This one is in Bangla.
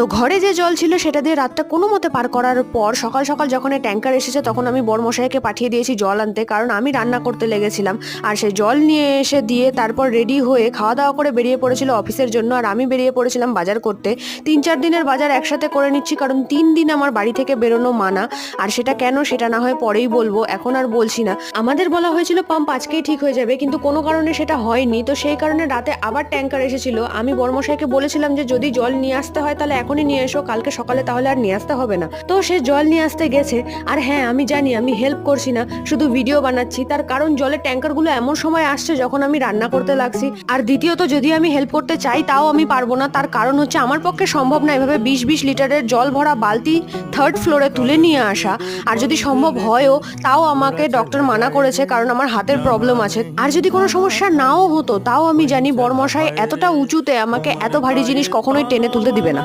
তো ঘরে যে জল ছিল সেটা দিয়ে রাতটা কোনো মতে পার করার পর সকাল সকাল যখন এই ট্যাঙ্কার এসেছে তখন আমি বড়মশাইকে পাঠিয়ে দিয়েছি জল আনতে, কারণ আমি রান্না করতে লেগেছিলাম। আর সে জল নিয়ে এসে দিয়ে তারপর রেডি হয়ে খাওয়া দাওয়া করে বেরিয়ে পড়েছিল অফিসের জন্য, আর আমি বেরিয়ে পড়েছিলাম বাজার করতে। 3-4 দিনের বাজার একসাথে করে নিচ্ছি, কারণ 3 দিন আমার বাড়ি থেকে বেরোনো মানা। আর সেটা কেন সেটা না হয় পরেই বলবো, এখন আর বলছি না। আমাদের বলা হয়েছিল পাম্প আজকেই ঠিক হয়ে যাবে, কিন্তু কোনো কারণে সেটা হয়নি। তো সেই কারণে রাতে আবার ট্যাঙ্কার এসেছিল। আমি বড়মশাইকে বলেছিলাম যে যদি জল নিয়ে আসতে হয় তাহলে এখনই নিয়ে এসো, কালকে সকালে তাহলে আর নিয়ে আসতে হবে না। তো সে জল নিয়ে আসতে গেছে। আর হ্যাঁ, আমি জানি আমি হেল্প করছি না, শুধু ভিডিও বানাচ্ছি। তার কারণ জলের ট্যাঙ্কারগুলো এমন সময় আসছে যখন আমি রান্না করতে লাগছি। আর দ্বিতীয়ত যদি আমি হেল্প করতে চাই তাও আমি পারবো না। তার কারণ হচ্ছে আমার পক্ষে সম্ভব না এভাবে 20-20 লিটারের জল ভরা বালতি 3rd ফ্লোরে তুলে নিয়ে আসা। আর যদি সম্ভব হয়ও তাও আমাকে ডক্টর মানা করেছে, কারণ আমার হাতের প্রবলেম আছে। আর যদি কোনো সমস্যা নাও হতো তাও আমি জানি বড়মশাই এতটা উঁচুতে আমাকে এত ভারী জিনিস কখনোই টেনে তুলতে দিবে না।